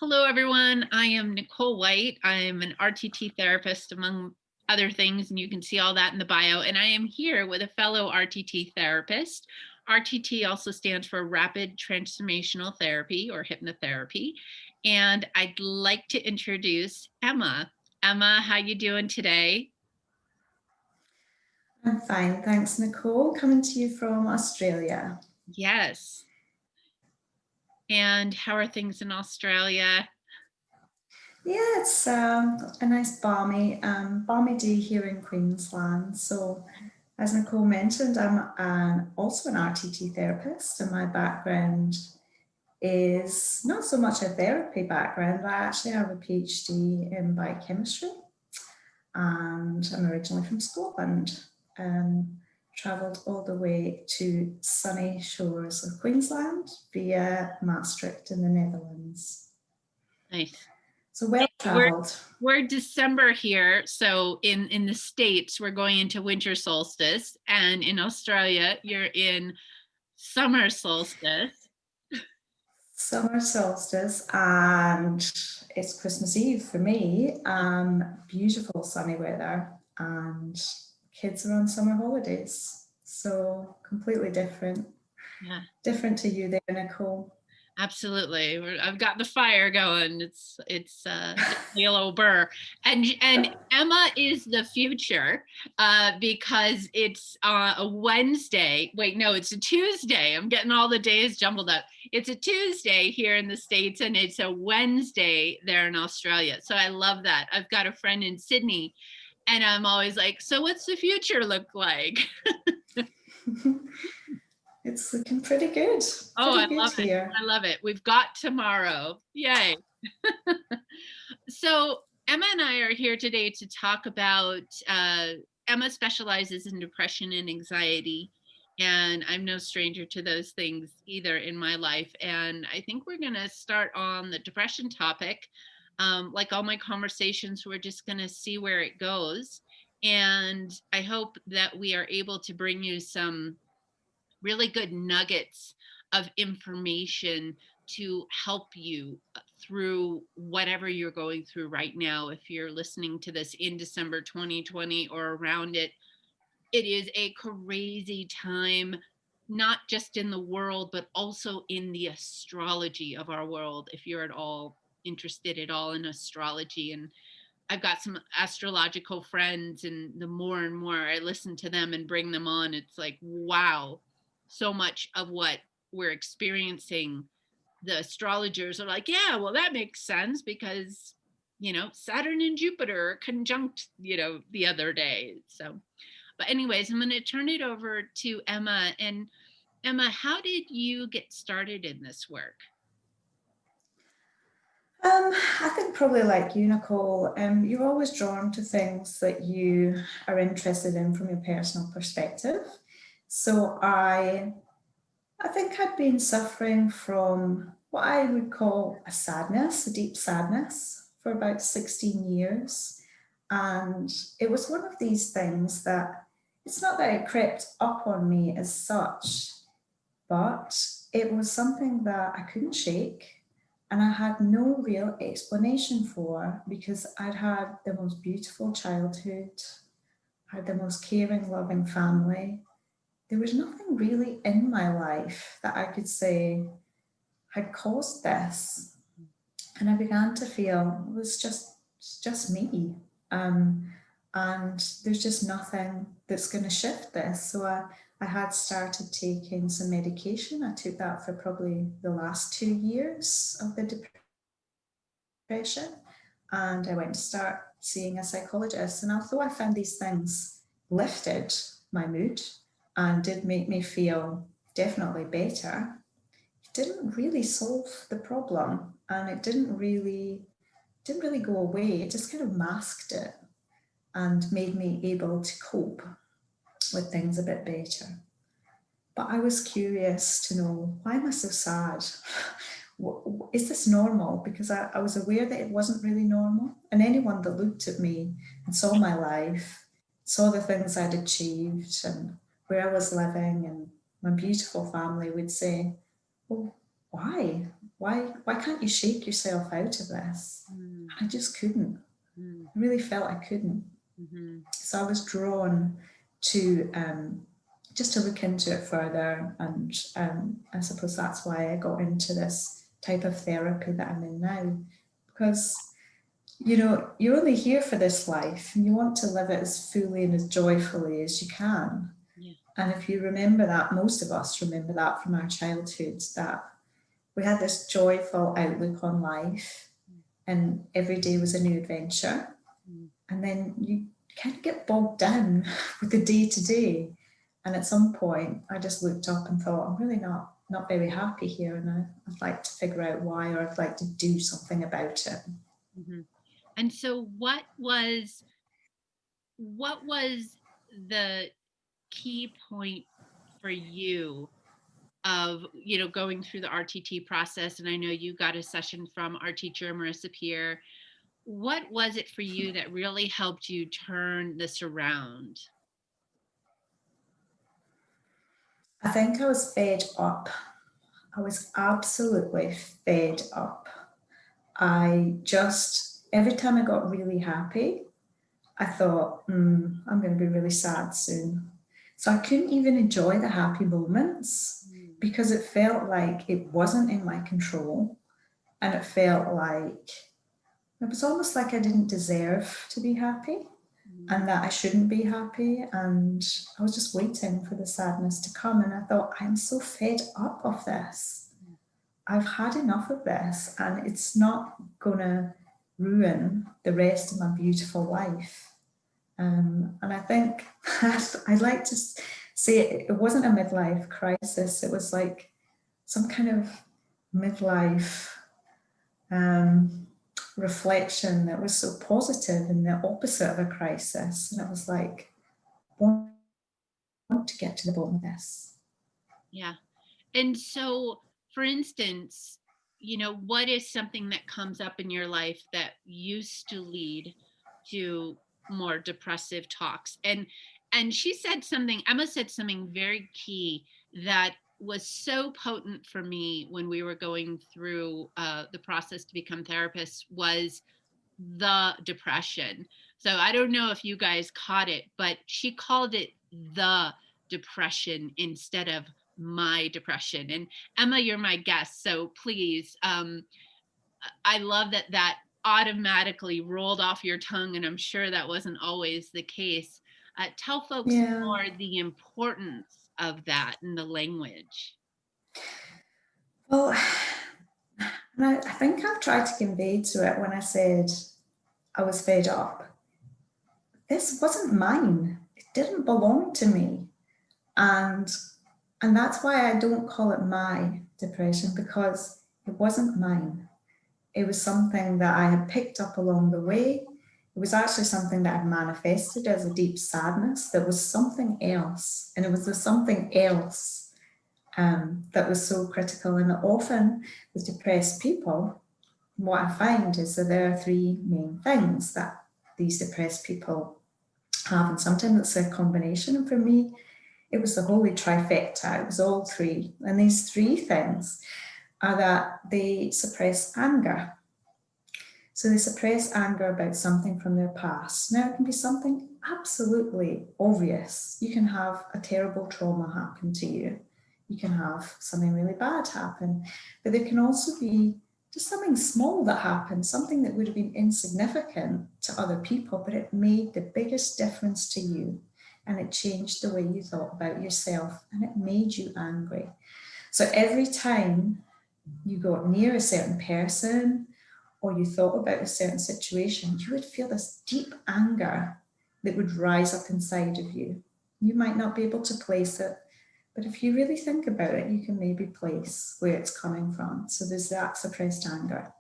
Hello, everyone. I am Nicole White. I'm an RTT therapist, among other things, and you can see all that in the bio. And I am here with a fellow RTT therapist. RTT also stands for Rapid Transformational Therapy or Hypnotherapy. And I'd like to introduce Emma. Emma, how you doing today? I'm fine, thanks, Nicole. Coming to you from Australia. Yes. And how are things in Australia? Yeah, it's a nice balmy day here in Queensland. So, as Nicole mentioned, I'm also an RTT therapist, and my background is not so much a therapy background. I actually have a PhD in biochemistry, and I'm originally from Scotland. Travelled all the way to sunny shores of Queensland via Maastricht in the Netherlands. Nice. So well travelled. We're December here, so in the States we're going into winter solstice, and in Australia you're in summer solstice. Summer solstice, and it's Christmas Eve for me. Beautiful sunny weather, and kids are on summer holidays, so completely different. Yeah, Different to you there, Nicole. absolutely. I've got the fire going. It's yellow burr, and Emma is the future, because it's a Wednesday. Wait, no, it's a Tuesday. I'm getting all the days jumbled up. It's a Tuesday here in the States, and it's a Wednesday there in Australia. So I love that. I've got a friend in Sydney, and I'm always like, so what's the future look like? It's looking pretty good. Oh, Pretty I good love it. here. I love it. We've got tomorrow. Yay. So Emma and I are here today to talk about, Emma specializes in depression and anxiety, and I'm no stranger to those things either in my life. And I think we're going to start on the depression topic. Like all my conversations, we're just going to see where it goes. And I hope that we are able to bring you some really good nuggets of information to help you through whatever you're going through right now. If you're listening to this in December 2020 or around it, it is a crazy time, not just in the world, but also in the astrology of our world. If you're at all interested at all in astrology, and I've got some astrological friends, and the more and more I listen to them and bring them on, it's like, wow, so much of what we're experiencing, the astrologers are like, yeah, well, that makes sense because, Saturn and Jupiter are conjunct, the other day. So, but anyways, I'm going to turn it over to Emma. And Emma, how did you get started in this work? I think probably like you, Nicole, you're always drawn to things that you are interested in from your personal perspective. So I think I'd been suffering from what I would call a sadness, a deep sadness, for about 16 years. And it was one of these things that it's not that it crept up on me as such, but it was something that I couldn't shake. And I had no real explanation for, because I'd had the most beautiful childhood, I had the most caring, loving family. There was nothing really in my life that I could say had caused this. And I began to feel it was just me. And there's just nothing that's going to shift this. So I had started taking some medication. I took that for probably the last 2 years of the depression. And I went to start seeing a psychologist. And although I found these things lifted my mood and did make me feel definitely better, it didn't really solve the problem. And it didn't really go away. It just kind of masked it and made me able to cope with things a bit better. But I was curious to know, why am I so sad? Is this normal? Because I was aware that it wasn't really normal. And anyone that looked at me and saw my life, saw the things I'd achieved and where I was living and my beautiful family would say, well, why? why can't you shake yourself out of this? I just couldn't. I really felt I couldn't. So I was drawn to just to look into it further, and I suppose that's why I got into this type of therapy that I'm in now, because you're only here for this life and you want to live it as fully and as joyfully as you can. Yeah. And if you remember that, most of us remember that from our childhoods, that we had this joyful outlook on life and every day was a new adventure. And then you kind of get bogged down with the day to day. And at some point, I just looked up and thought, I'm really not very happy here, and I'd like to figure out why, or I'd like to do something about it. And so what was the key point for you of, going through the RTT process? And I know you got a session from our teacher, Marissa Peer. What was it for you that really helped you turn this around? I think I was fed up. I was absolutely fed up. Every time I got really happy, I thought, I'm going to be really sad soon. So I couldn't even enjoy the happy moments because it felt like it wasn't in my control. And it felt like, it was almost like I didn't deserve to be happy and that I shouldn't be happy. And I was just waiting for the sadness to come. And I thought, I'm so fed up of this. I've had enough of this, and it's not going to ruin the rest of my beautiful life. And I think I'd like to say it wasn't a midlife crisis. It was like some kind of midlife reflection that was so positive and the opposite of a crisis. And it was like, I want to get to the bottom of this. Yeah. And so, for instance, what is something that comes up in your life that used to lead to more depressive talks? And Emma said something very key that was so potent for me when we were going through the process to become therapists, was the depression. So I don't know if you guys caught it, but she called it the depression instead of my depression. And Emma, you're my guest, so please, I love that automatically rolled off your tongue, and I'm sure that wasn't always the case. Tell folks more the importance of that in the language. Well, I think I've tried to convey to it when I said I was fed up. This wasn't mine. It didn't belong to me. And that's why I don't call it my depression, because it wasn't mine. It was something that I had picked up along the way. It was actually something that had manifested as a deep sadness that was something else. And it was the something else that was so critical. And often with depressed people, what I find is that there are three main things that these depressed people have. And sometimes it's a combination. And for me, it was the holy trifecta. It was all three. And these three things are that they suppress anger. So they suppress anger about something from their past. Now, it can be something absolutely obvious. You can have a terrible trauma happen to you. You can have something really bad happen. But there can also be just something small that happened, something that would have been insignificant to other people, but it made the biggest difference to you. And it changed the way you thought about yourself, and it made you angry. So every time you got near a certain person or you thought about a certain situation, you would feel this deep anger that would rise up inside of you. You might not be able to place it, but if you really think about it, you can maybe place where it's coming from. So there's that suppressed anger.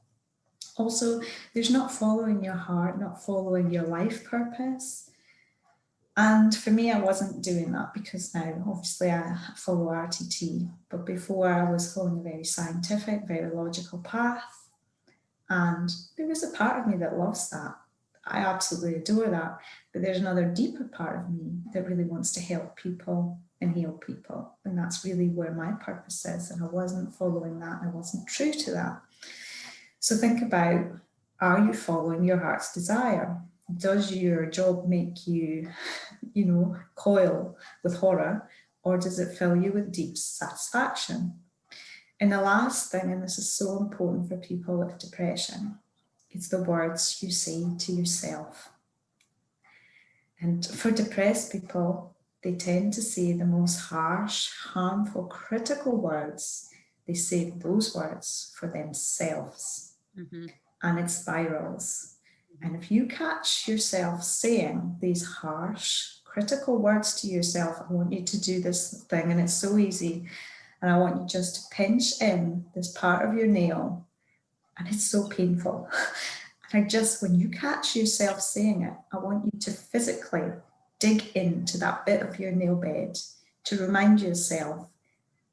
Also, there's not following your heart, not following your life purpose. And for me, I wasn't doing that, because now obviously I follow RTT, but before I was following a very scientific, very logical path. And there is a part of me that loves that. I absolutely adore that. But there's another deeper part of me that really wants to help people and heal people. And that's really where my purpose is. And I wasn't following that. I wasn't true to that. So think about, are you following your heart's desire? Does your job make you, coil with horror, or does it fill you with deep satisfaction? And the last thing, and this is so important for people with depression, it's the words you say to yourself. And for depressed people, they tend to say the most harsh, harmful, critical words. They say those words for themselves. Mm-hmm. And it spirals. And if you catch yourself saying these harsh, critical words to yourself, I want you to do this thing, and it's so easy. And I want you just to pinch in this part of your nail, and it's so painful. And when you catch yourself saying it, I want you to physically dig into that bit of your nail bed to remind yourself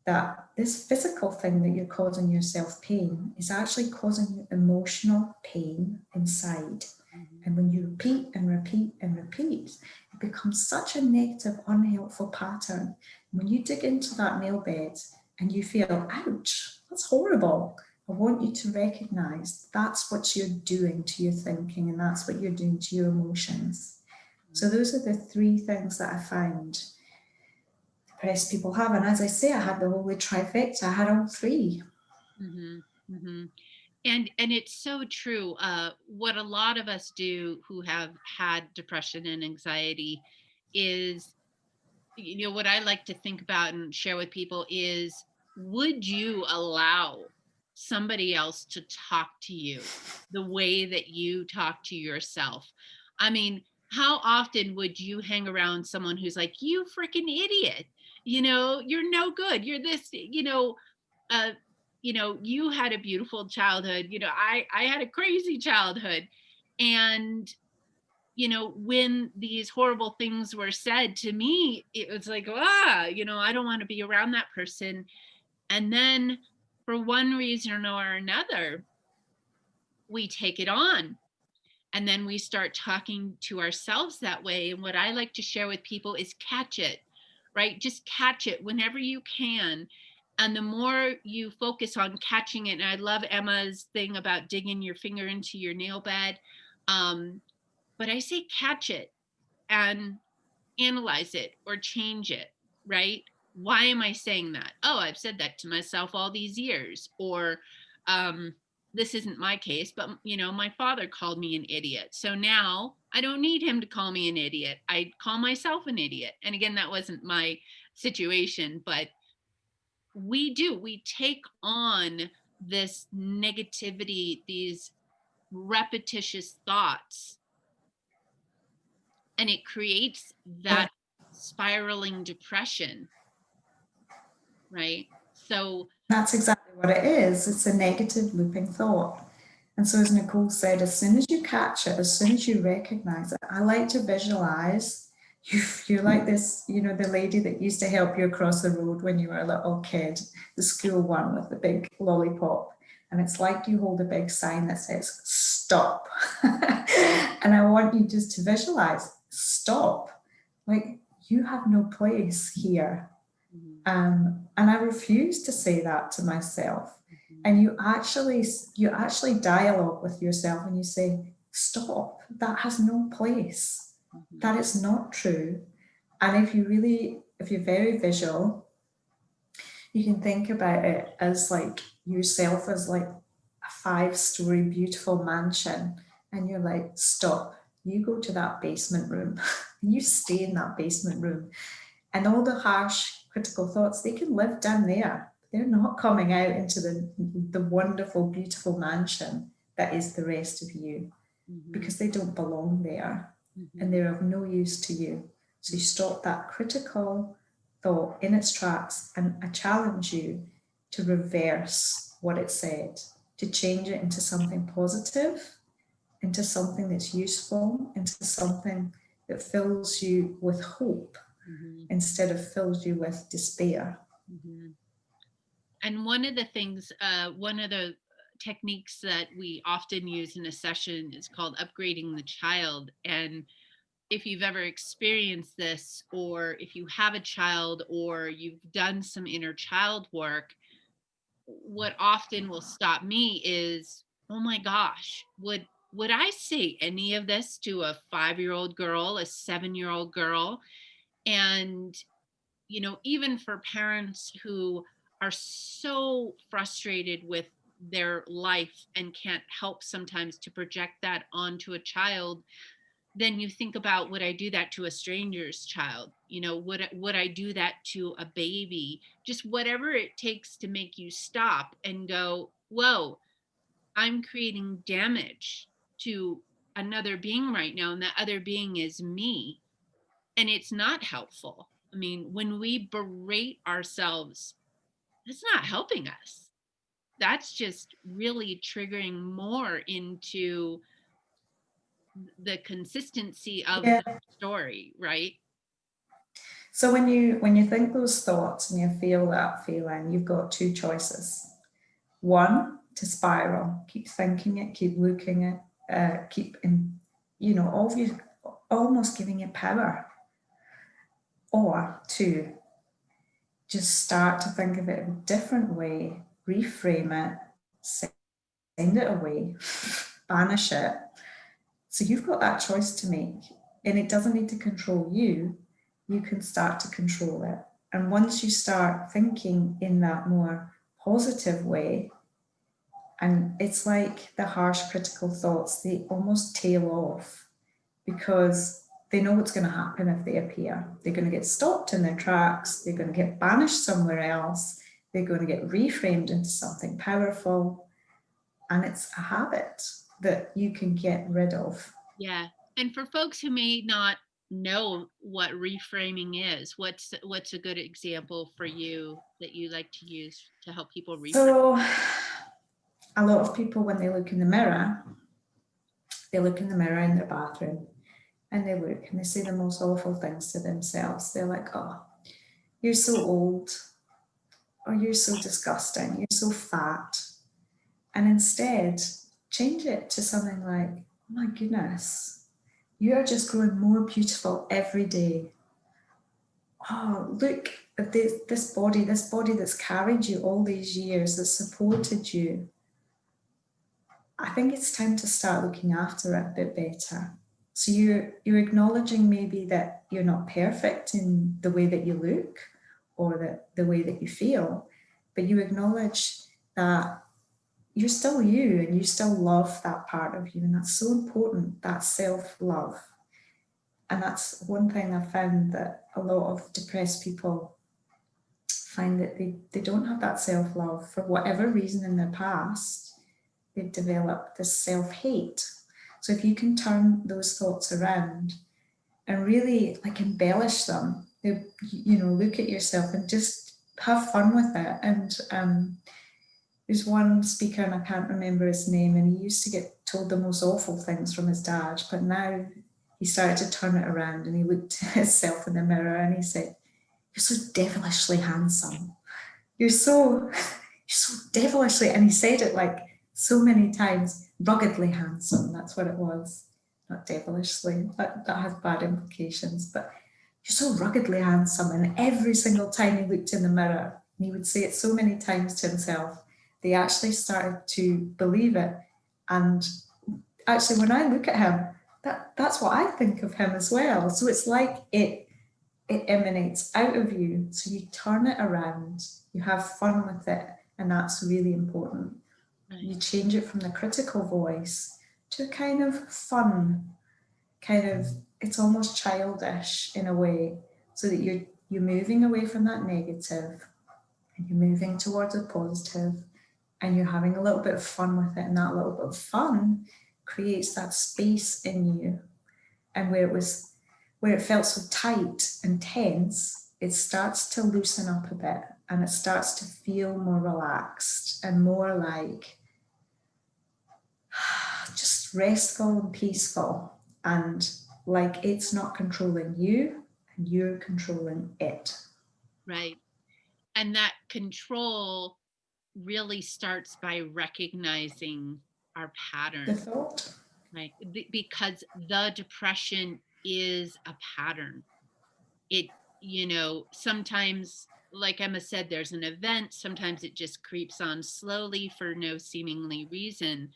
that this physical thing that you're causing yourself pain is actually causing you emotional pain inside. Mm-hmm. And when you repeat and repeat and repeat, it becomes such a negative, unhelpful pattern. When you dig into that nail bed and you feel, ouch, that's horrible, I want you to recognize that's what you're doing to your thinking, and that's what you're doing to your emotions. Mm-hmm. So those are the three things that I found depressed people have. And as I say, I had the holy trifecta. I had all three. Mm-hmm. Mm-hmm. And it's so true. What a lot of us do who have had depression and anxiety is, what I like to think about and share with people is, would you allow somebody else to talk to you the way that you talk to yourself? I mean, how often would you hang around someone who's like, you freaking idiot, you're no good, you're this, you had a beautiful childhood, I had a crazy childhood. And when these horrible things were said to me, it was like, I don't want to be around that person. And then for one reason or another, we take it on. And then we start talking to ourselves that way. And what I like to share with people is catch it, right? Just catch it whenever you can. And the more you focus on catching it, and I love Emma's thing about digging your finger into your nail bed. But I say catch it and analyze it or change it, right? Why am I saying that? Oh, I've said that to myself all these years. Or this isn't my case, but my father called me an idiot. So now I don't need him to call me an idiot. I call myself an idiot. And again, that wasn't my situation, but we take on this negativity, these repetitious thoughts, and it creates that spiraling depression, right? So that's exactly what it is. It's a negative looping thought. And so, as Nicole said, as soon as you catch it, as soon as you recognize it, I like to visualize you're like this, the lady that used to help you across the road when you were a little kid, the school one with the big lollipop. And it's like you hold a big sign that says, stop. And I want you just to visualize, stop. Like, you have no place here. Mm-hmm. And I refuse to say that to myself. Mm-hmm. And you actually dialogue with yourself and you say, stop, that has no place. Mm-hmm. That is not true. And if you're very visual, you can think about it as like yourself as like a 5-story beautiful mansion. And you're like, stop, you go to that basement room. You stay in that basement room. And all the harsh, critical thoughts, they can live down there. They're not coming out into the wonderful, beautiful mansion that is the rest of you, mm-hmm. because they don't belong there, mm-hmm. and they're of no use to you. So you stop that critical thought in its tracks, and I challenge you to reverse what it said, to change it into something positive, into something that's useful, into something that fills you with hope, mm-hmm. instead of fills you with despair. Mm-hmm. And one of the things, one of the techniques that we often use in a session is called upgrading the child. And if you've ever experienced this, or if you have a child, or you've done some inner child work, what often will stop me is, oh my gosh, would I say any of this to a 5-year-old girl, a 7-year-old girl? And even for parents who are so frustrated with their life and can't help sometimes to project that onto a child, then you think about, would I do that to a stranger's child? Would I do that to a baby? Just whatever it takes to make you stop and go, whoa, I'm creating damage to another being right now, and that other being is me. And it's not helpful. I mean, when we berate ourselves, that's not helping us. That's just really triggering more into the consistency of Yeah. the story, right? So when you think those thoughts and you feel that feeling, you've got two choices. One, to spiral, keep thinking it, keep looking it, keep in, all of you almost giving it power. Or two, just start to think of it in a different way, reframe it, send it away, banish it. So you've got that choice to make, and it doesn't need to control you. You can start to control it. And once you start thinking in that more positive way, and it's like the harsh critical thoughts, they almost tail off because they know what's going to happen if they appear. They're going to get stopped in their tracks, they're going to get banished somewhere else, they're going to get reframed into something powerful. And it's a habit that you can get rid of. Yeah. And for folks who may not know what reframing is, what's a good example for you that you like to use to help people reframe? So, a lot of people, when they look in the mirror, they look in the mirror in their bathroom and they look and they say the most awful things to themselves. They're like, oh, you're so old, or you're so disgusting, you're so fat. And instead, change it to something like, oh my goodness, you are just growing more beautiful every day. Oh, look at this body that's carried you all these years, that supported you. I think it's time to start looking after it a bit better. So you're acknowledging maybe that you're not perfect in the way that you look or the way that you feel, but you acknowledge that you're still you and you still love that part of you. And that's so important, that self-love. And that's one thing I found, that a lot of depressed people find that they don't have that self-love for whatever reason in their past. They've developed this self-hate. So if you can turn those thoughts around and really like embellish them, look at yourself and just have fun with it. And there's one speaker, and I can't remember his name, and he used to get told the most awful things from his dad, but now he started to turn it around and he looked at himself in the mirror and he said, "You're so devilishly handsome. You're so devilishly," and he said it like so many times, ruggedly handsome. That's what it was, not devilishly. That has bad implications, but "You're so ruggedly handsome." And every single time he looked in the mirror, and he would say it so many times to himself, they actually started to believe it. And actually, when I look at him, that's what I think of him as well. So it's like it emanates out of you. So you turn it around, you have fun with it, and that's really important. Right. You change it from the critical voice to a kind of fun, it's almost childish in a way, so that you're moving away from that negative and you're moving towards a positive, and you're having a little bit of fun with it. And that little bit of fun creates that space in you. And where it felt so tight and tense, it starts to loosen up a bit, and it starts to feel more relaxed and more like just restful and peaceful, and like it's not controlling you and you're controlling it. Right. And that control really starts by recognizing our The patterns, thought. right? Because the depression is a pattern. It, sometimes, like Emma said, there's an event. Sometimes it just creeps on slowly for no seemingly reason.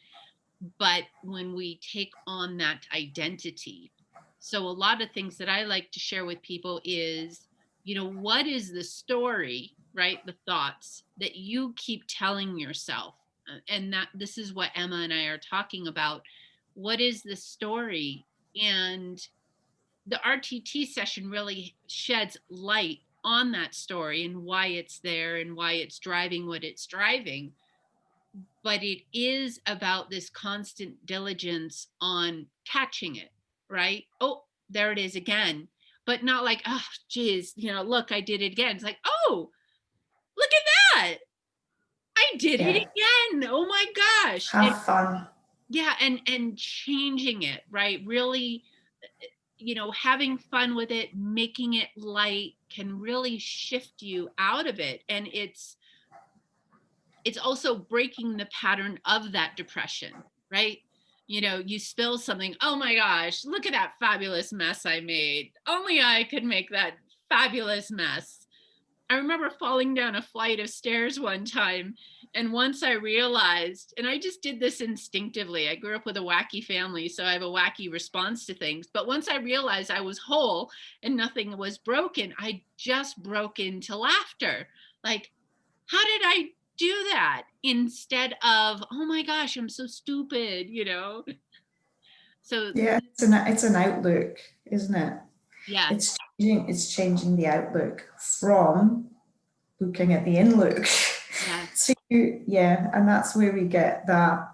But when we take on that identity, so a lot of things that I like to share with people is, what is the story, right? The thoughts that you keep telling yourself. And that this is what Emma and I are talking about. What is the story? And the RTT session really sheds light on that story and why it's there and why it's driving what it's driving. But it is about this constant diligence on catching it, right? Oh, there it is again. But not like, oh, geez, look, I did it again. It's like, oh, look at that. I did it Yeah. again. Oh my gosh. And Have fun. yeah, and changing it, right? Really, having fun with it, making it light can really shift you out of it. And it's also breaking the pattern of that depression, right? You spill something, oh my gosh, look at that fabulous mess I made. Only I could make that fabulous mess. I remember falling down a flight of stairs one time. And once I realized, and I just did this instinctively, I grew up with a wacky family, so I have a wacky response to things. But once I realized I was whole and nothing was broken, I just broke into laughter. Like, how did I do that? Instead of, oh my gosh, I'm so stupid. So, Yeah, it's an outlook, isn't it? yes, It's changing the outlook from looking at the inlook. yes, So yeah, and that's where we get that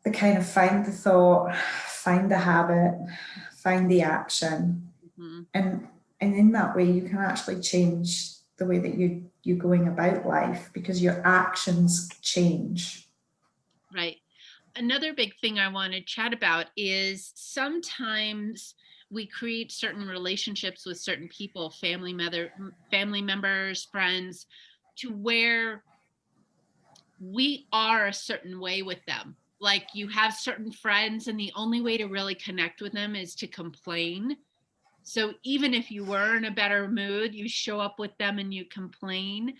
the kind of find the thought, find the habit, find the action, mhm, and in that way you can actually change the way that you're going about life because your actions change. right. Another big thing I want to chat about is sometimes we create certain relationships with certain people, family members, friends, to where we are a certain way with them. Like you have certain friends, and the only way to really connect with them is to complain. So even if you were in a better mood, you show up with them and you complain,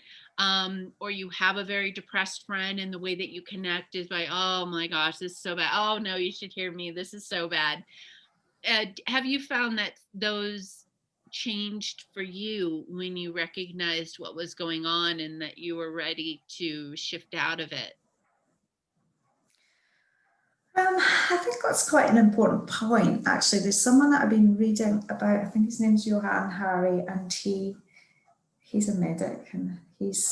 or you have a very depressed friend, and the way that you connect is by, oh my gosh, this is so bad. Oh no, you should hear me. This is so bad. Have you found that those changed for you when you recognized what was going on and that you were ready to shift out of it? I think that's quite an important point. Actually, there's someone that I've been reading about. I think his name's Johann Hari, and he's a medic, and he's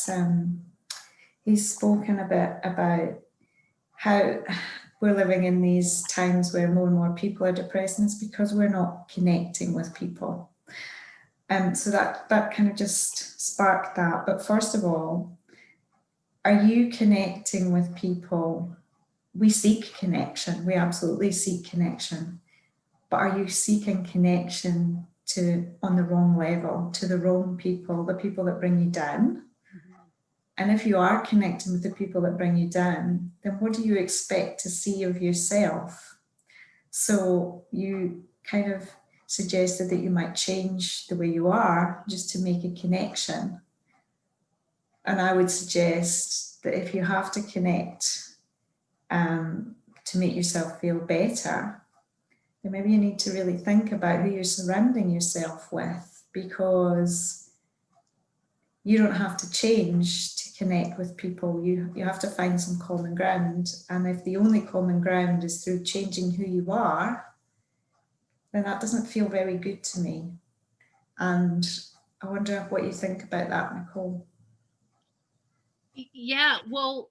spoken a bit about how we're living in these times where more and more people are depressed, and it's because we're not connecting with people. So that kind of just sparked that. But first of all, are you connecting with people? We seek connection. We absolutely seek connection. But are you seeking connection on the wrong level, to the wrong people, the people that bring you down? Mhm. And if you are connecting with the people that bring you down, then what do you expect to see of yourself? So you kind of suggested that you might change the way you are just to make a connection. And I would suggest that if you have to connect to make yourself feel better, then maybe you need to really think about who you're surrounding yourself with, because you don't have to change to connect with people. You have to find some common ground. And if the only common ground is through changing who you are, then that doesn't feel very good to me. And I wonder what you think about that, Nicole. Yeah, well,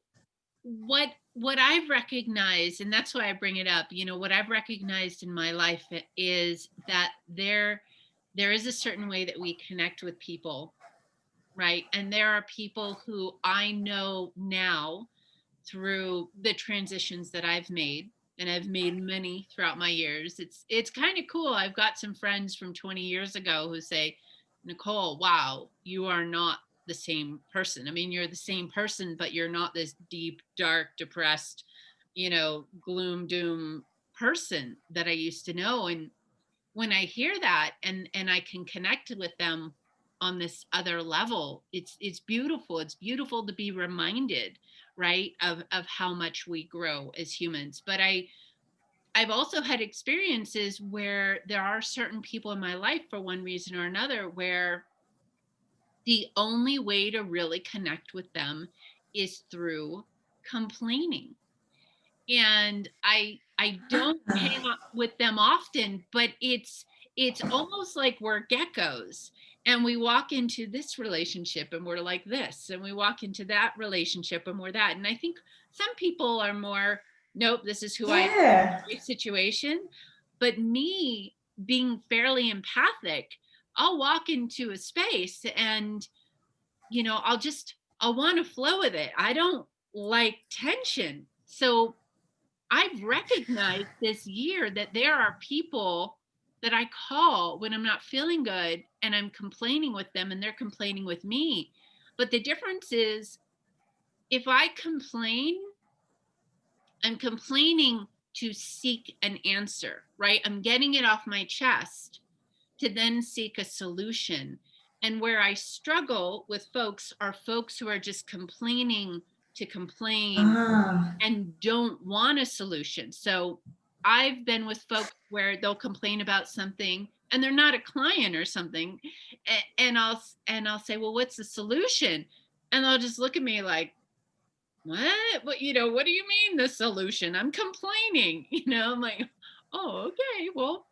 what I've recognized, and that's why I bring it up, what I've recognized in my life is that there is a certain way that we connect with people, right? And there are people who I know now through the transitions that I've made, and I've made many throughout my years. It's kind of cool. I've got some friends from 20 years ago who say, Nicole, wow, you are not the same person. I mean, you're the same person, but you're not this deep, dark, depressed, gloom, doom person that I used to know. And when I hear that and I can connect with them on this other level, it's beautiful. It's beautiful to be reminded, right, of how much we grow as humans. But I've also had experiences where there are certain people in my life for one reason or another where the only way to really connect with them is through complaining. And I don't hang out with them often, but it's almost like we're geckos, and we walk into this relationship and we're like this, and we walk into that relationship and we're that. And I think some people are more, nope, this is who I am Yeah. in every situation. But me, being fairly empathic, I'll walk into a space and, I'll want to flow with it. I don't like tension. So I've recognized this year that there are people that I call when I'm not feeling good and I'm complaining with them and they're complaining with me. But the difference is, if I complain, I'm complaining to seek an answer, right? I'm getting it off my chest to then seek a solution. And where I struggle with folks are folks who are just complaining to complain Ah, and don't want a solution. So I've been with folks where they'll complain about something and they're not a client or something, and I'll say, "Well, what's the solution?" And they'll just look at me like, "What? What do you mean the solution? I'm complaining." I'm like, "Oh, okay. Well,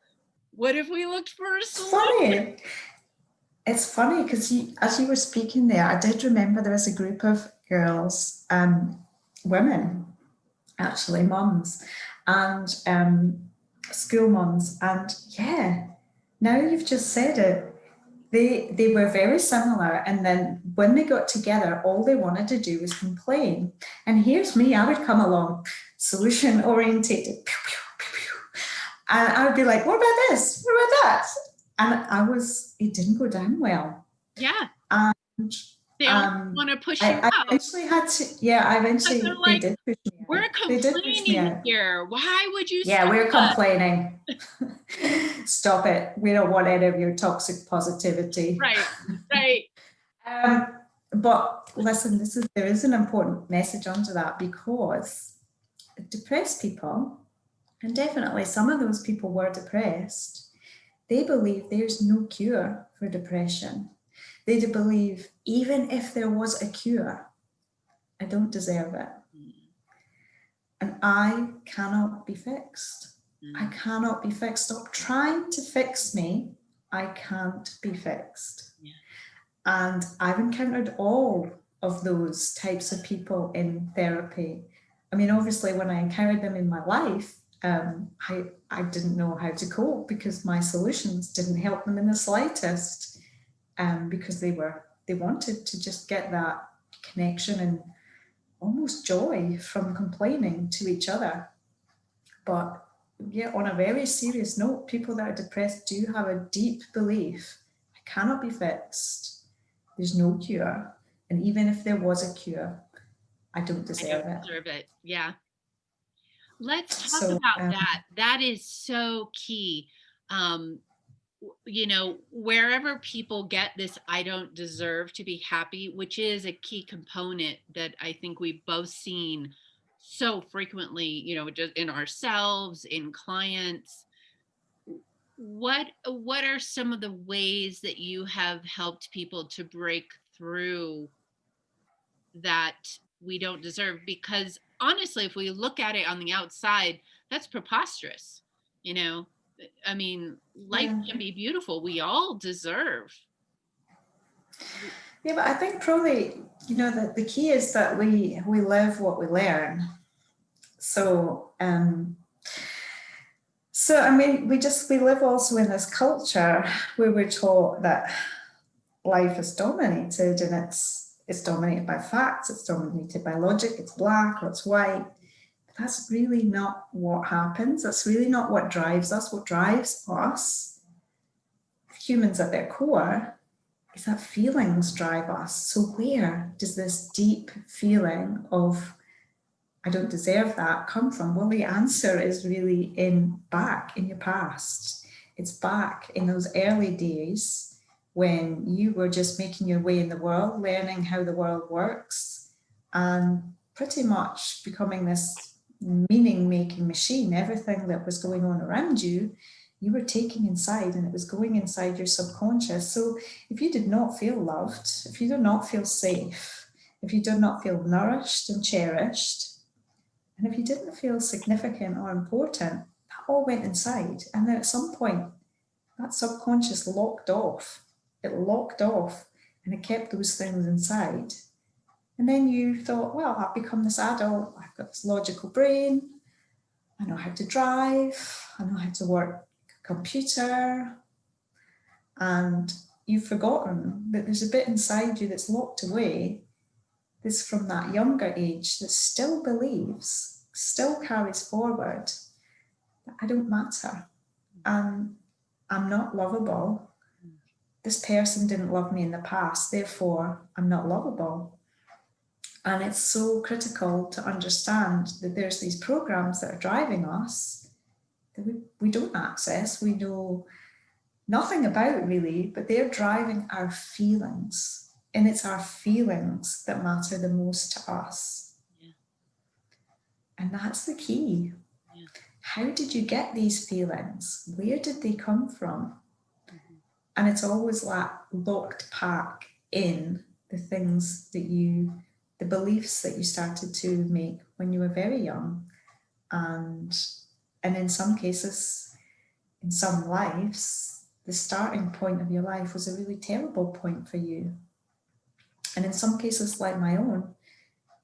what if we looked for a it's solution?" funny. It's funny because as you were speaking there, I did remember there was a group of girls, women, actually, mums, and school mums. And yeah, now you've just said it, they were very similar. And then when they got together, all they wanted to do was complain. And here's me, I would come along, solution orientated, and I would be like, what about this? What about that? And it didn't go down well. Yeah, And they all want to push you I out eventually had to, yeah, because they're they like, did push me "We're out. They did push me complaining out. here. Why would you Yeah, stop we're us?" complaining. Stop it. We don't want any of your toxic positivity. Right, right. Um, but listen, there is an important message under that, because depressed people, and definitely some of those people were depressed, they believe there's no cure for depression. They believe even if there was a cure, I don't deserve it. And I cannot be fixed. I cannot be fixed. Stop trying to fix me. I can't be fixed. Yeah. And I've encountered all of those types of people in therapy. I mean, obviously, when I encountered them in my life, I didn't know how to cope, because my solutions didn't help them in the slightest, because they wanted to just get that connection and almost joy from complaining to each other. But yeah, on a very serious note, people that are depressed do have a deep belief, I cannot be fixed. There's no cure. And even if there was a cure, I don't I deserve don't it. deserve it. Yeah. Let's talk So, about that. That is so key. Um, wherever people get this, "I don't deserve to be happy," which is a key component that I think we've both seen so frequently, just in ourselves, in clients. What are some of the ways that you have helped people to break through that "we don't deserve"? Because honestly, if we look at it on the outside, that's preposterous. You know, I mean, life yeah. can be beautiful. We all deserve. Yeah, but I think probably, the key is that we live what we learn. So, I mean, we live also in this culture where we're taught that life is dominated, and it's dominated by facts, it's dominated by logic, it's black or it's white. But that's really not what happens. That's really not what drives us. What drives us, humans at their core, is that feelings drive us. So where does this deep feeling of I don't deserve that come from? Well, the answer is really back in your past. It's back in those early days when you were just making your way in the world, learning how the world works, and pretty much becoming this meaning-making machine. Everything that was going on around you, you were taking inside, and it was going inside your subconscious. So if you did not feel loved, if you did not feel safe, if you did not feel nourished and cherished, and if you didn't feel significant or important, that all went inside. And then at some point, that subconscious locked off. It locked off, and it kept those things inside. And then you thought, well, I've become this adult, I've got this logical brain, I know how to drive, I know how to work a computer. And you've forgotten that there's a bit inside you that's locked away, that's from that younger age, that still believes, still carries forward, that I don't matter, and I'm not lovable. This person didn't love me in the past, therefore I'm not lovable. And it's so critical to understand that there's these programs that are driving us that we don't access, we know nothing about really, but they're driving our feelings. And it's our feelings that matter the most to us. Yeah. And that's the key. Yeah. How did you get these feelings? Where did they come from? Mm-hmm. And it's always like locked back in the things that the beliefs that you started to make when you were very young. And in some cases, in some lives, the starting point of your life was a really terrible point for you. And in some cases, like my own,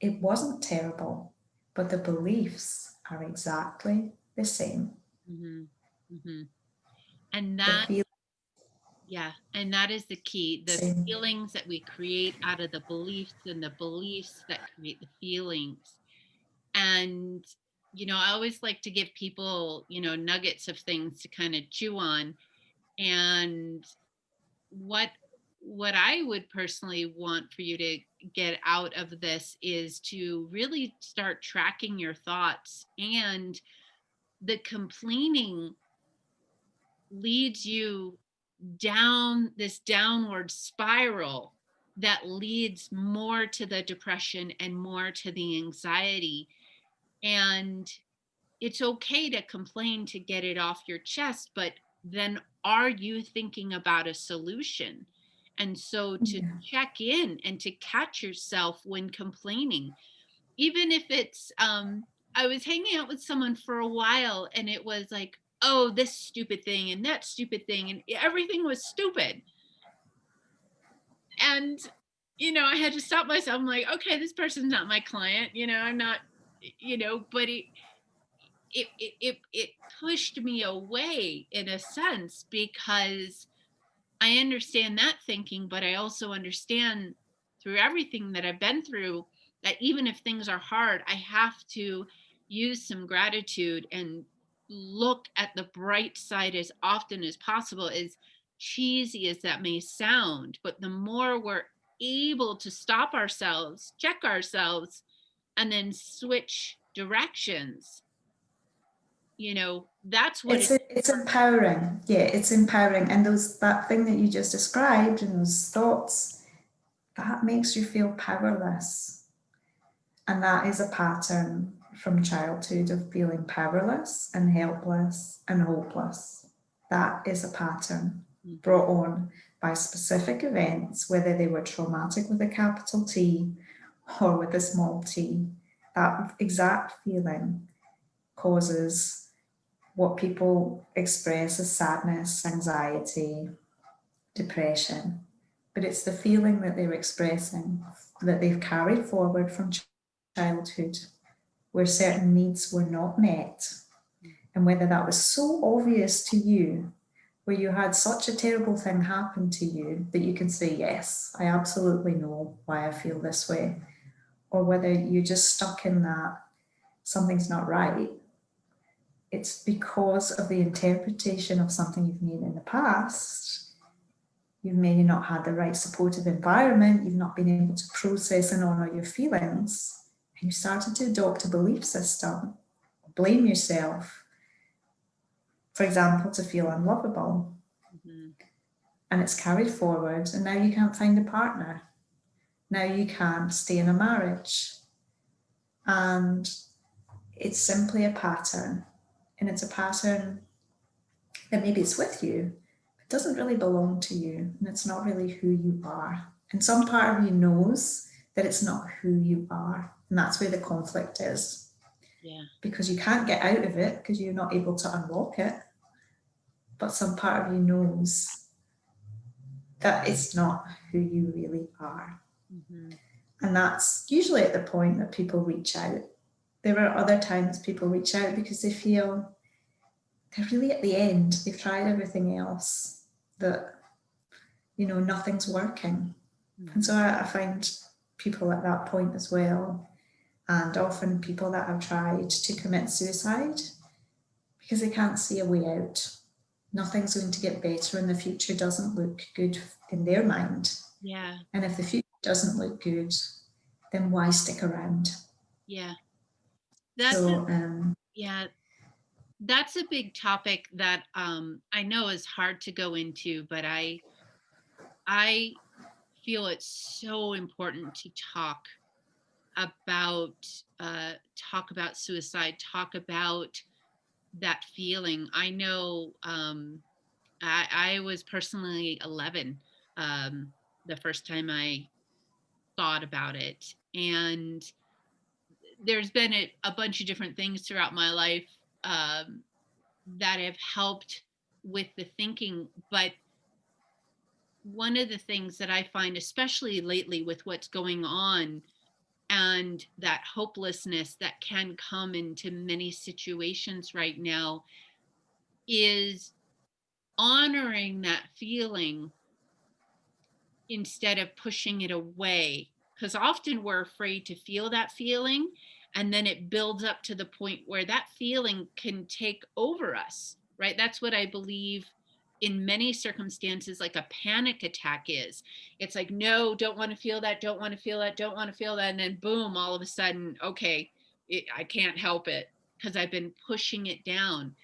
it wasn't terrible, but the beliefs are exactly the same. Mm-hmm. Mm-hmm. And that, yeah, and that is the key. The feelings that we create out of the beliefs, and the beliefs that create the feelings. And, you know, I always like to give people, you know, nuggets of things to kind of chew on. And what I would personally want for you to get out of this is to really start tracking your thoughts. And the complaining leads you down this downward spiral that leads more to the depression and more to the anxiety. And it's okay to complain to get it off your chest, but then are you thinking about a solution? And so to check in and to catch yourself when complaining, even if it's, I was hanging out with someone for a while and it was like, oh, this stupid thing and that stupid thing, and everything was stupid. And, you know, I had to stop myself. I'm like, okay, this person's not my client, you know, I'm not, you know, but it pushed me away in a sense, because I understand that thinking, but I also understand through everything that I've been through that even if things are hard, I have to use some gratitude and look at the bright side as often as possible, as cheesy as that may sound. But the more we're able to stop ourselves, check ourselves, and then switch directions, you know, that's what it's empowering. Yeah, it's empowering. And that thing that you just described and those thoughts, that makes you feel powerless. And that is a pattern from childhood of feeling powerless and helpless and hopeless. That is a pattern brought on by specific events, whether they were traumatic with a capital T or with a small t. That exact feeling causes what people express as sadness, anxiety, depression. But it's the feeling that they're expressing that they've carried forward from childhood, where certain needs were not met. And whether that was so obvious to you, where you had such a terrible thing happen to you that you can say, yes, I absolutely know why I feel this way, or whether you're just stuck in that something's not right, it's because of the interpretation of something you've made in the past. You've maybe not had the right supportive environment, you've not been able to process and honor your feelings, and you started to adopt a belief system, blame yourself, for example, to feel unlovable. Mm-hmm. And it's carried forward, and now you can't find a partner. Now you can't stay in a marriage. And it's simply a pattern. And it's a pattern that maybe it's with you, but it doesn't really belong to you, and it's not really who you are. And some part of you knows that it's not who you are. And that's where the conflict is. Yeah. Because you can't get out of it because you're not able to unlock it. But some part of you knows that it's not who you really are. Mm-hmm. And that's usually at the point that people reach out. There are other times people reach out because they feel they're really at the end. They've tried everything else, that, nothing's working. Mm-hmm. And so I find people at that point as well, and often people that have tried to commit suicide because they can't see a way out. Nothing's going to get better and the future doesn't look good in their mind. Yeah. And if the future doesn't look good, then why stick around? Yeah. Yeah. That's a big topic that I know is hard to go into, but I feel it's so important to about talk about suicide, talk about that feeling. I know I was personally 11 the first time I thought about it, and there's been a bunch of different things throughout my life um, that have helped with the thinking. But one of the things that I find, especially lately with what's going on and that hopelessness that can come into many situations right now, is honoring that feeling instead of pushing it away. Because often we're afraid to feel that feeling, and then it builds up to the point where that feeling can take over us, right? That's what I believe in many circumstances, like a panic attack is. It's like, no, don't want to feel that, don't want to feel that, don't want to feel that. And then boom, all of a sudden, okay, I can't help it because I've been pushing it down.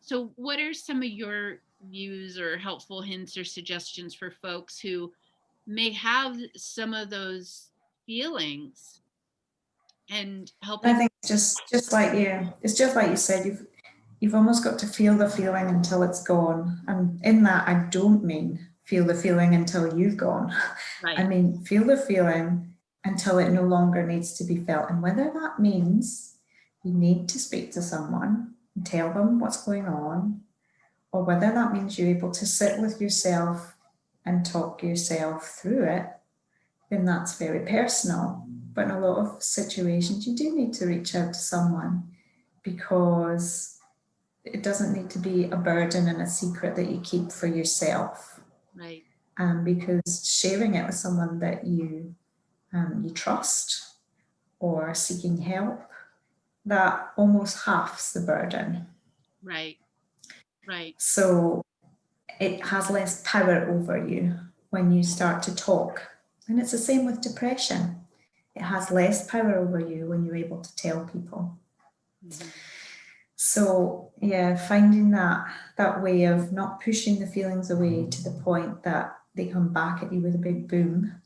So what are some of your views or helpful hints or suggestions for folks who may have some of those feelings and I helping? think it's just like you said, you've almost got to feel the feeling until it's gone. And in that, I don't mean feel the feeling until you've gone. I Right. mean, feel the feeling until it no longer needs to be felt. And whether that means you need to speak to someone and tell them what's going on, or whether that means you're able to sit with yourself and talk yourself through it, then that's very personal. But in a lot of situations, you do need to reach out to someone because it doesn't need to be a burden and a secret that you keep for yourself. Right. Because sharing it with someone that you trust or seeking help, that almost halves the burden. Right. Right. So it has less power over you when you start to talk. And it's the same with depression. It has less power over you when you're able to tell people. Mm-hmm. So yeah, finding that way of not pushing the feelings away to the point that they come back at you with a big boom,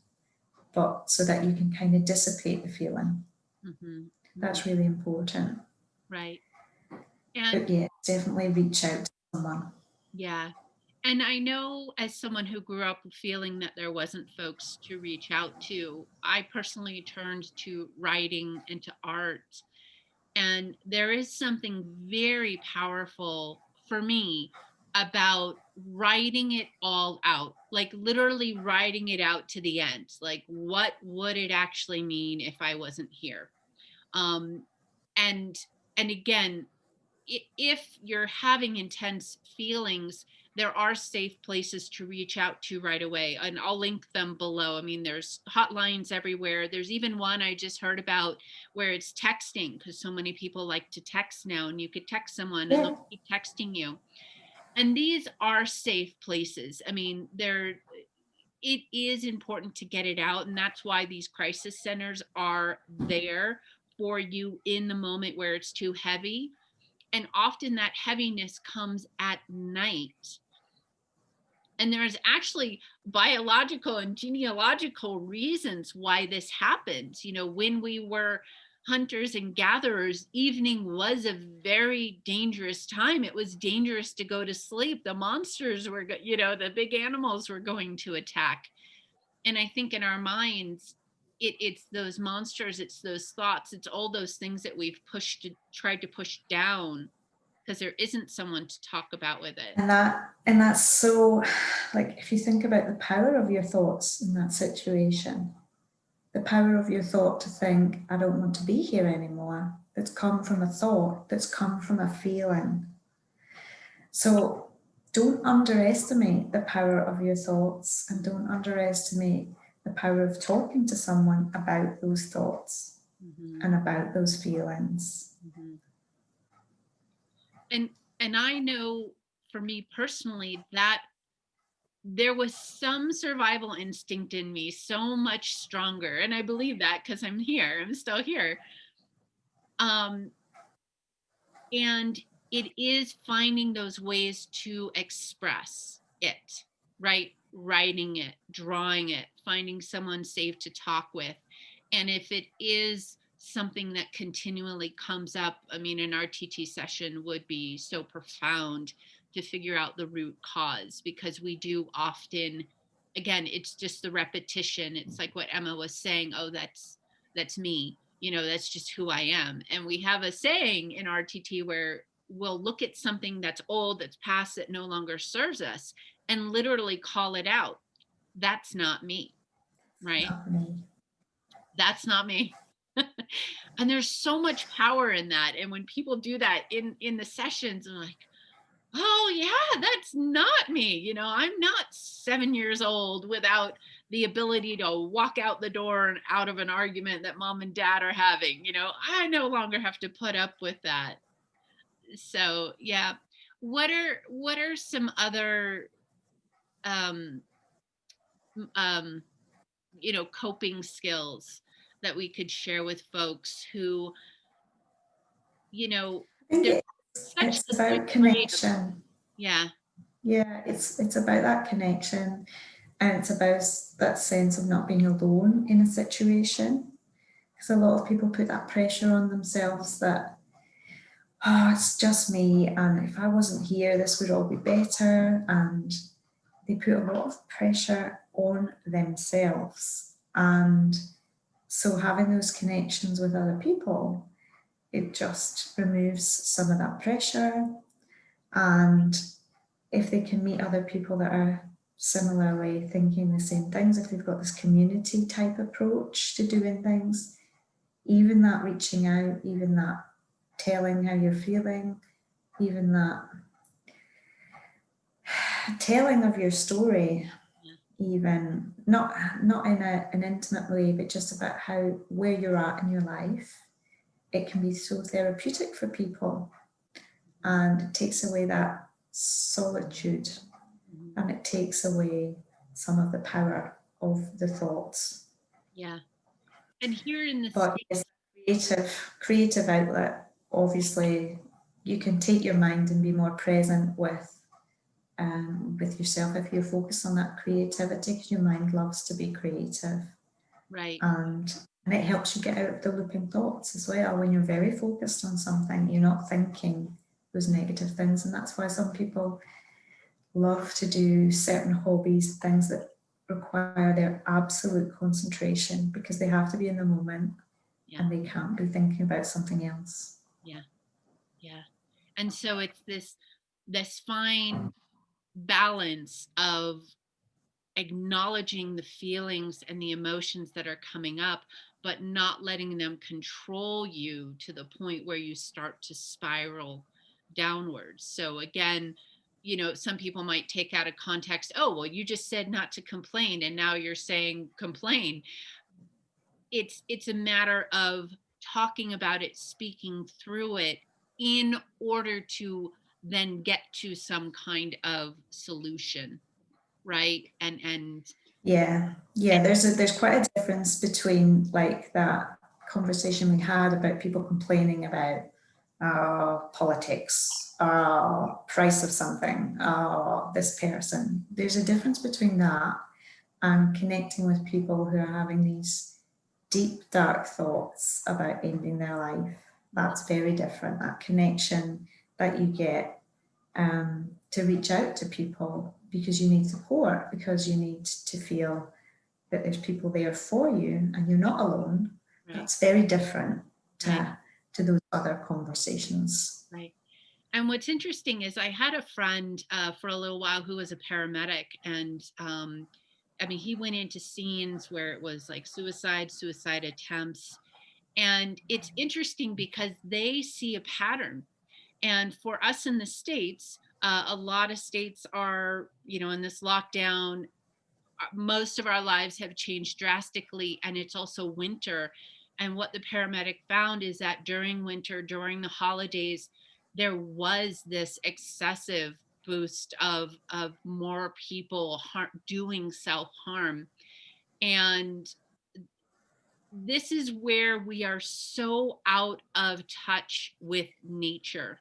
but so that you can kind of dissipate the feeling. Mm-hmm. Mm-hmm. That's really important. Right. But And yeah, definitely reach out to someone. yeah. And I know, as someone who grew up feeling that there wasn't folks to reach out to, I personally turned to writing and to art. And there is something very powerful for me about writing it all out, like literally writing it out to the end. Like, what would it actually mean if I wasn't here? Um, and and again, if you're having intense feelings, there are safe places to reach out to right away. And I'll link them below. I mean, there's hotlines everywhere. There's even one I just heard about where it's texting, because so many people like to text now, and you could text someone and they'll Yeah, keep texting you. And these are safe places. I mean, it is important to get it out. And that's why these crisis centers are there for you in the moment where it's too heavy. And often that heaviness comes at night. And there's actually biological and genealogical reasons why this happens. You know, when we were hunters and gatherers, evening was a very dangerous time. It was dangerous to go to sleep. The monsters were, you know, the big animals were going to attack. And I think in our minds, it's those monsters, it's those thoughts, it's all those things that we've tried to push down because there isn't someone to talk about with it. And that's so, like, if you think about the power of your thoughts in that situation, the power of your thought to think, I don't want to be here anymore, that's come from a thought, that's come from a feeling. So don't underestimate the power of your thoughts, and don't underestimate the power of talking to someone about those thoughts and about those feelings. And I know for me personally that there was some survival instinct in me so much stronger, and I believe that because I'm still here. And it is finding those ways to express it, right? Writing it, drawing it, finding someone safe to talk with. And if it is something that continually comes up, I mean, an RTT session would be so profound to figure out the root cause, because we do often, again, it's just the repetition. It's like what Emma was saying, oh, that's me, you know, that's just who I am. And we have a saying in RTT where we'll look at something that's old, that's past, that no longer serves us, and literally call it out. That's not me, right? Not me. That's not me. And there's so much power in that. And when people do that in the sessions, I'm like, oh yeah, that's not me. You know, I'm not 7 years old without the ability to walk out the door and out of an argument that mom and dad are having. You know, I no longer have to put up with that. So yeah. What are some other um um you know, coping skills that we could share with folks who, you know, I think there's such it's a about degree of, connection. yeah. Yeah, it's about that connection, and it's about that sense of not being alone in a situation. Because a lot of people put that pressure on themselves that, oh, it's just me, and if I wasn't here, this would all be better. And they put a lot of pressure on themselves. And so having those connections with other people, it just removes some of that pressure. And if they can meet other people that are similarly thinking the same things, if they've got this community type approach to doing things, even that reaching out, even that telling how you're feeling, even that telling of your story, even not in an intimate way, but just about where you're at in your life, it can be so therapeutic for people, and it takes away that solitude, and it takes away some of the power of the thoughts. Yeah. And here in the But yes, creative outlet, obviously you can take your mind and be more present with yourself if you focus on that creativity, because your mind loves to be creative. Right. And it helps you get out of the looping thoughts as well. When you're very focused on something, you're not thinking those negative things. And that's why some people love to do certain hobbies, things that require their absolute concentration, because they have to be in the moment. Yeah. And they can't be thinking about something else. Yeah. Yeah. And so it's this fine balance of acknowledging the feelings and the emotions that are coming up, but not letting them control you to the point where you start to spiral downwards. So again, you know, some people might take out of context, oh, well, you just said not to complain, and now you're saying complain. It's a matter of talking about it, speaking through it, in order to then get to some kind of solution, right? And yeah, there's quite a difference between like that conversation we had about people complaining about politics, price of something, this person. There's a difference between that and connecting with people who are having these deep, dark thoughts about ending their life. That's very different. That connection that you get to reach out to people because you need support, because you need to feel that there's people there for you and you're not alone. Right. That's very different to those other conversations. Right. And what's interesting is I had a friend for a little while who was a paramedic, and I mean, he went into scenes where it was like suicide attempts. And it's interesting because they see a pattern. And for us in the States, a lot of states are, you know, in this lockdown, most of our lives have changed drastically, and it's also winter. And what the paramedic found is that during winter, during the holidays, there was this excessive boost of more people doing self-harm. And this is where we are so out of touch with nature.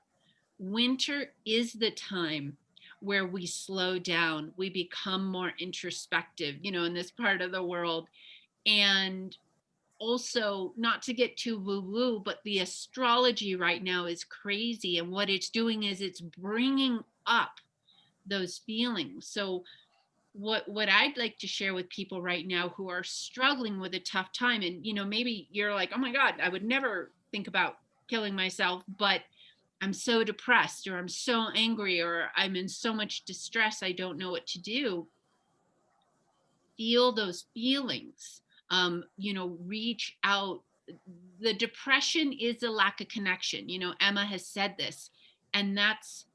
Winter is the time where we slow down, we become more introspective, you know, in this part of the world. And also, not to get too woo woo, but the astrology right now is crazy. And what it's doing is it's bringing up those feelings. So, what I'd like to share with people right now who are struggling with a tough time, and you know, maybe you're like, oh my God, I would never think about killing myself, but I'm so depressed, or I'm so angry, or I'm in so much distress, I don't know what to do. Feel those feelings. You know, reach out. The depression is a lack of connection. You know, Emma has said this, and that's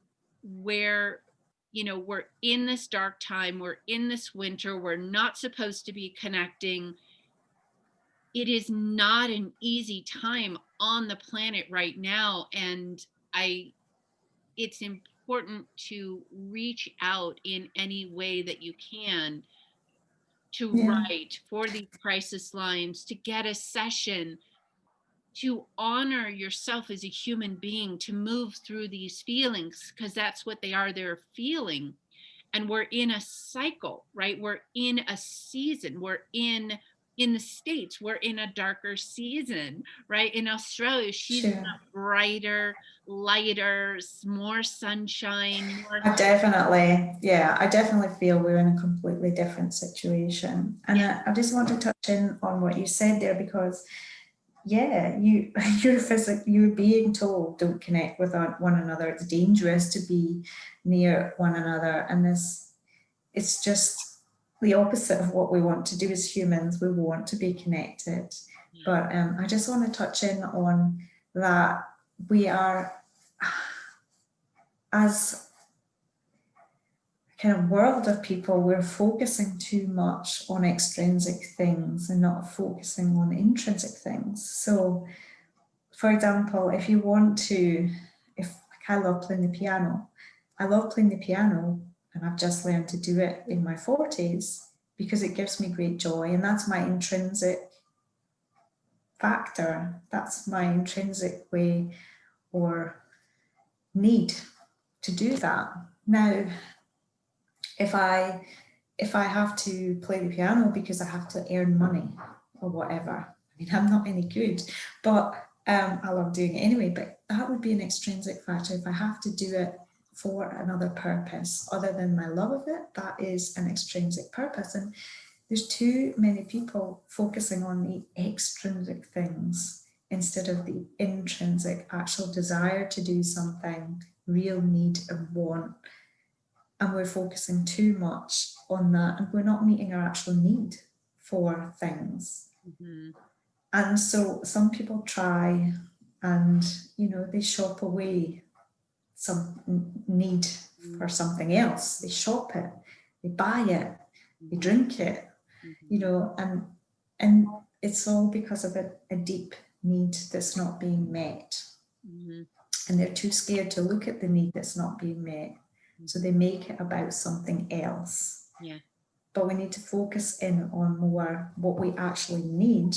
where, you know, we're in this dark time, we're in this winter, we're not supposed to be connecting. It is not an easy time on the planet right now, and it's important to reach out in any way that you can, to write for these crisis lines, to get a session, to honor yourself as a human being, to move through these feelings, because that's what they are, they're feeling. And we're in a cycle, right? We're in a season. We're in the States, we're in a darker season, right? In Australia, she's in a brighter, lighter, more sunshine. I definitely feel we're in a completely different situation. And I just want to touch in on what you said there, because you're being told don't connect with one another. It's dangerous to be near one another. And it's just the opposite of what we want to do as humans. We want to be connected. But I just want to touch in on that. We are, as a kind of world of people, we're focusing too much on extrinsic things and not focusing on intrinsic things. So, for example, if I love playing the piano, and I've just learned to do it in my 40s because it gives me great joy, and that's my intrinsic factor. That's my intrinsic way or need to do that. Now, if I have to play the piano because I have to earn money or whatever, I mean, I'm not any good, but I love doing it anyway, but that would be an extrinsic factor. If I have to do it for another purpose other than my love of it, that is an extrinsic purpose. And there's too many people focusing on the extrinsic things instead of the intrinsic actual desire to do something, real need and want. And we're focusing too much on that, and we're not meeting our actual need for things. Mm-hmm. And so some people try and, you know, they shop away some need for something else. They shop it, they buy it, they drink it, you know, and it's all because of a deep need that's not being met. Mm-hmm. And they're too scared to look at the need that's not being met. So they make it about something else. Yeah. But we need to focus in on more what we actually need,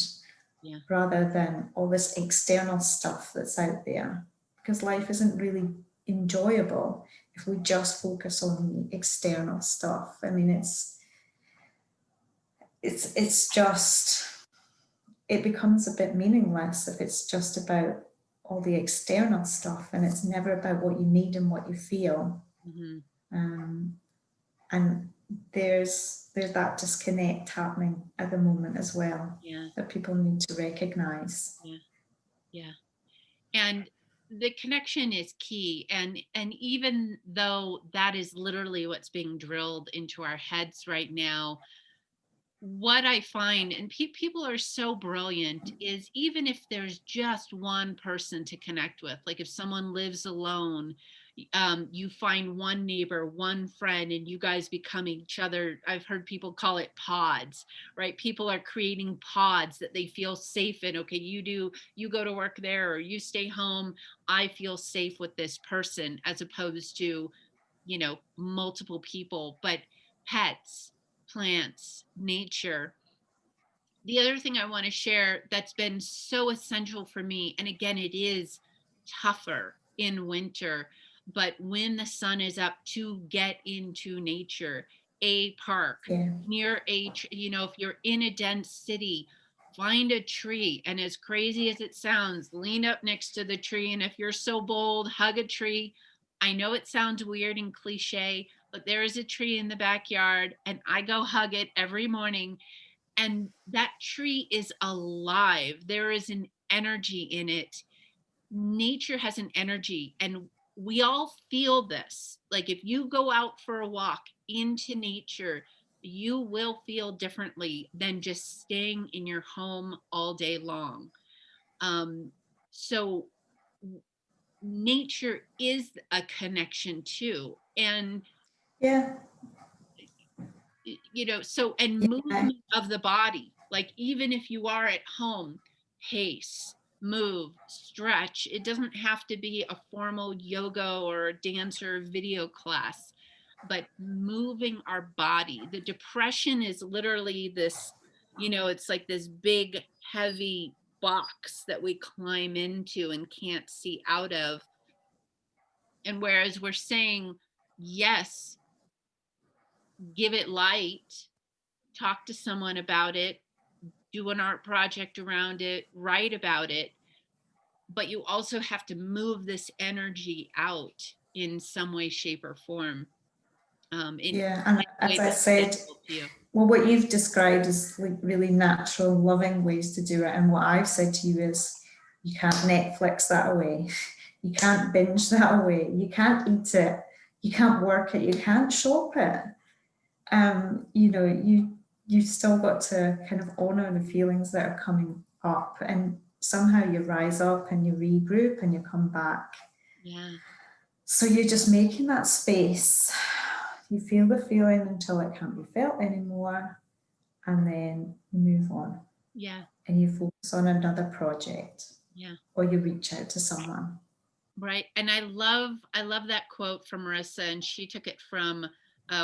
rather than all this external stuff that's out there. because life isn't really enjoyable if we just focus on the external stuff. I mean, it's just, it becomes a bit meaningless if it's just about all the external stuff and it's never about what you need and what you feel. Mm-hmm. And there's that disconnect happening at the moment as well, Yeah. that people need to recognize. Yeah. Yeah. And the connection is key. And even though that is literally what's being drilled into our heads right now, what I find, and people are so brilliant, is even if there's just one person to connect with, like if someone lives alone, you find one neighbor, one friend, and you guys become each other. I've heard people call it pods, right? People are creating pods that they feel safe in. Okay, you go to work there, or you stay home. I feel safe with this person, as opposed to, multiple people. But pets, plants, nature. The other thing I want to share that's been so essential for me, and again, it is tougher in winter, but when the sun is up, to get into nature, a park Yeah. near if you're in a dense city, find a tree. And as crazy as it sounds, lean up next to the tree. And if you're so bold, hug a tree. I know it sounds weird and cliche, but there is a tree in the backyard, and I go hug it every morning, and that tree is alive. There is an energy in it. Nature has an energy, and we all feel this. Like if you go out for a walk into nature, you will feel differently than just staying in your home all day long. So nature is a connection too. And Yeah. so, and Yeah. movement of the body, like even if you are at home, pace, move, stretch. It doesn't have to be a formal yoga or a dance or video class, but moving our body. The depression is literally this, it's like this big heavy box that we climb into and can't see out of. And whereas we're saying, yes, give it light, talk to someone about it, do an art project around it, write about it, but you also have to move this energy out in some way, shape, or form. In Yeah. And a as way I that's said, visible to you. well, what you've described is like really natural, loving ways to do it. And what I've said to you is, you can't Netflix that away. You can't binge that away. You can't eat it. You can't work it. You can't shop it. You've still got to kind of honor the feelings that are coming up, and somehow you rise up and you regroup and you come back. Yeah. So you're just making that space. You feel the feeling until it can't be felt anymore, and then you move on. Yeah. And you focus on another project. Yeah. Or you reach out to someone. Right. And I love that quote from Marissa, and she took it from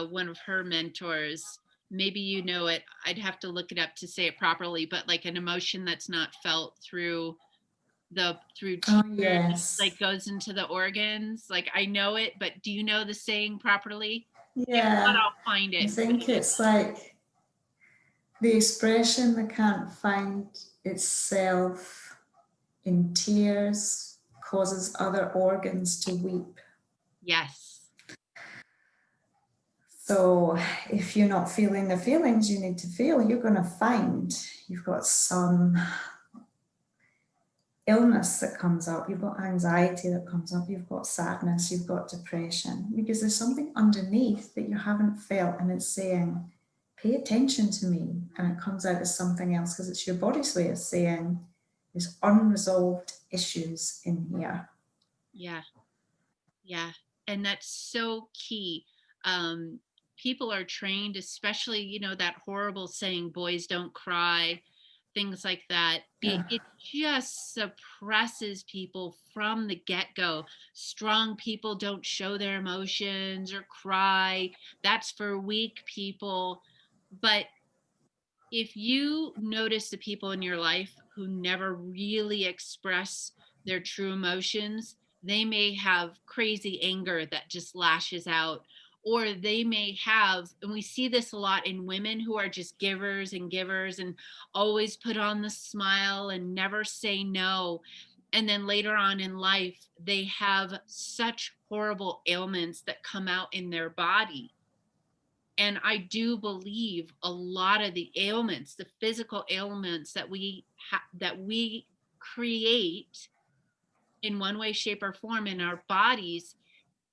one of her mentors. Maybe you know it. I'd have to look it up to say it properly, but like an emotion that's not felt through Oh, tears, yes. like goes into the organs. Like I know it, but do you know the saying properly? If not, Yeah. I'll find I it. think it's like the expression that can't find itself in tears causes other organs to weep. Yes. So if you're not feeling the feelings you need to feel, you're going to find you've got some illness that comes up, you've got anxiety that comes up, you've got sadness, you've got depression, because there's something underneath that you haven't felt, and it's saying, pay attention to me. And it comes out as something else because it's your body's way of saying, there's unresolved issues in here. Yeah. Yeah. And that's so key. People are trained, especially, that horrible saying, boys don't cry, things like that. Yeah. It just suppresses people from the get-go. Strong people don't show their emotions or cry. That's for weak people. But if you notice the people in your life who never really express their true emotions, They may have crazy anger that just lashes out, or they may have, and we see this a lot in women who are just givers and always put on the smile and never say no. And then later on in life, they have such horrible ailments that come out in their body. And I do believe a lot of the ailments, the physical ailments that we create in one way, shape, or form in our bodies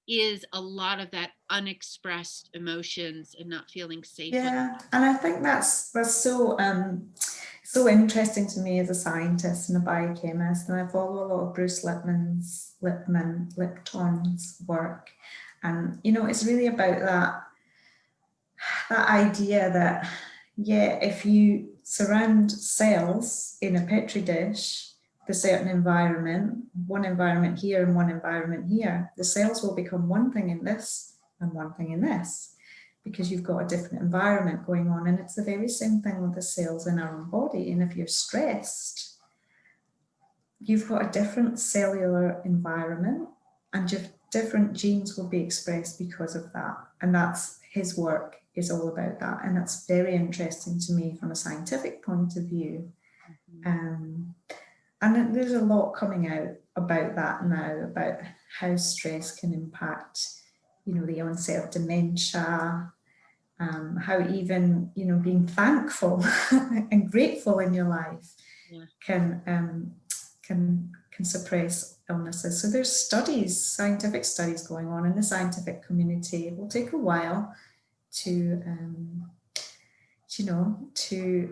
is a lot of that unexpressed emotions and not feeling safe with. Yeah, and I think that's so interesting to me as a scientist and a biochemist, and I follow a lot of Bruce Lipton's work, and it's really about that idea that, yeah, if you surround cells in a petri dish with a certain environment, one environment here and one environment here, the cells will become one thing in this and one thing in this, because you've got a different environment going on. And it's the very same thing with the cells in our own body. And if you're stressed, you've got a different cellular environment, and different genes will be expressed because of that. And that's his work is all about that. And that's very interesting to me from a scientific point of view. And there's a lot coming out about that now, about how stress can impact, the onset of dementia, how even, being thankful and grateful in your life Yeah. can suppress illnesses. So there's scientific studies going on in the scientific community. It will take a while to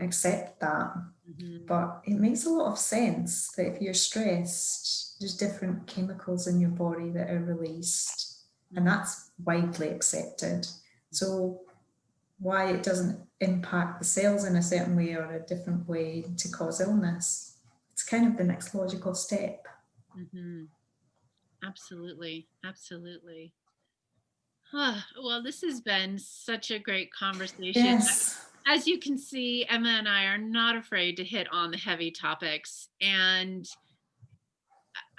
accept that. Mm-hmm. But it makes a lot of sense that if you're stressed, there's different chemicals in your body that are released, and that's widely accepted. So why it doesn't impact the cells in a certain way or a different way to cause illness, it's kind of the next logical step. Mm-hmm. Absolutely. Absolutely. Well, this has been such a great conversation. Yes. As you can see, Emma and I are not afraid to hit on the heavy topics. And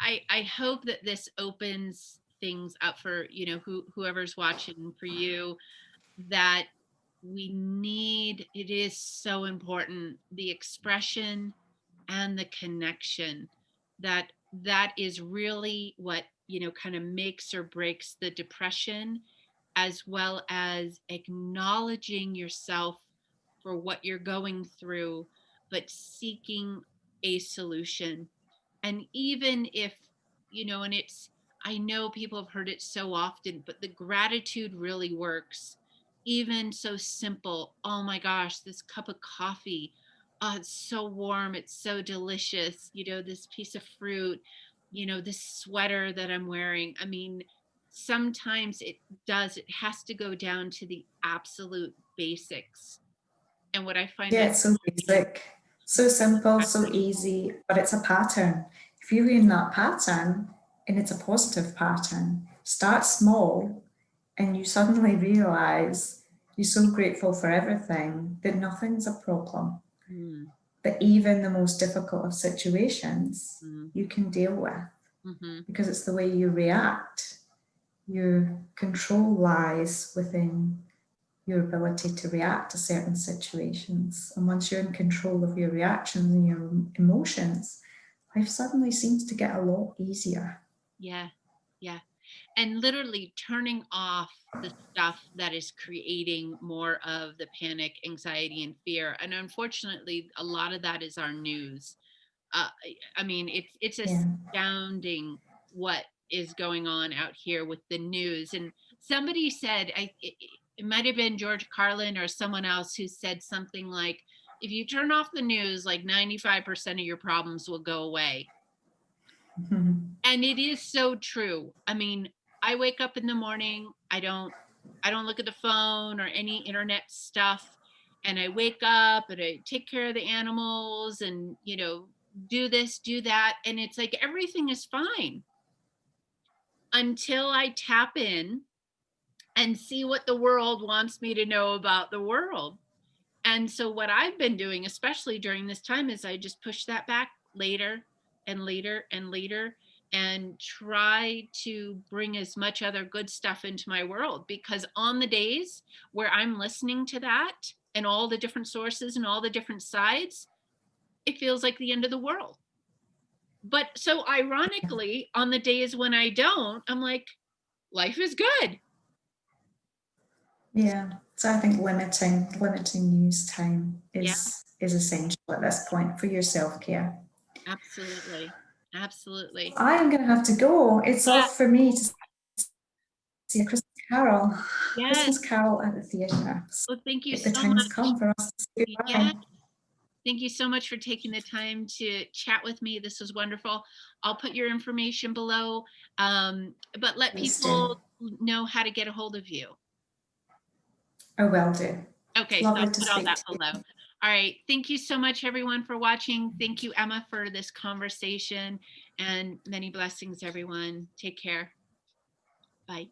I hope that this opens things up for, whoever's watching, for you, that it is so important, the expression and the connection, that is really what, kind of makes or breaks the depression, as well as acknowledging yourself for what you're going through, but seeking a solution. And even if, and I know people have heard it so often, but the gratitude really works. Even so simple, oh my gosh, this cup of coffee, oh, it's so warm, it's so delicious, this piece of fruit, this sweater that I'm wearing. I mean, sometimes it has to go down to the absolute basics. And what I find Yeah, that it's so basic, so simple, so easy, but it's a pattern. If you're in that pattern and it's a positive pattern, start small and you suddenly realize you're so grateful for everything that nothing's a problem. mm, That even the most difficult of situations mm, you can deal with, mm-hmm, because it's the way you react. Your control lies within your ability to react to certain situations. And once you're in control of your reactions and your emotions, life suddenly seems to get a lot easier. yeah, yeah. And literally turning off the stuff that is creating more of the panic, anxiety, and fear. And unfortunately, a lot of that is our news. I mean, it's Yeah. astounding what is going on out here with the news. And somebody said, it might have been George Carlin or someone else who said something like, if you turn off the news, like 95% of your problems will go away. And it is so true. I mean, I wake up in the morning, I don't look at the phone or any internet stuff, and I wake up and I take care of the animals and, do this, do that, and it's like everything is fine until I tap in and see what the world wants me to know about the world. And so what I've been doing, especially during this time, is I just push that back later and later and later. and try to bring as much other good stuff into my world, because on the days where I'm listening to that and all the different sources and all the different sides, it feels like the end of the world. But so ironically, on the days when I don't, I'm like, life is good. Yeah. So I think limiting news time Yeah, is essential at this point for your self-care. absolutely. Absolutely. I am going to have to go. It's Yeah, off for me to see a Christmas Carol. yes. Christmas Carol at the theatre. So Well, thank you the so time has much. come for us to say Yeah. goodbye. Thank you so much for taking the time to chat with me. This was wonderful. I'll put your information below, but let Please people do. know how to get a hold of you. I will do. Okay, so I'll Lovely to put all speak that to you. below. All right. Thank you so much, everyone, for watching. Thank you, Emma, for this conversation, and many blessings, everyone. Take care. Bye.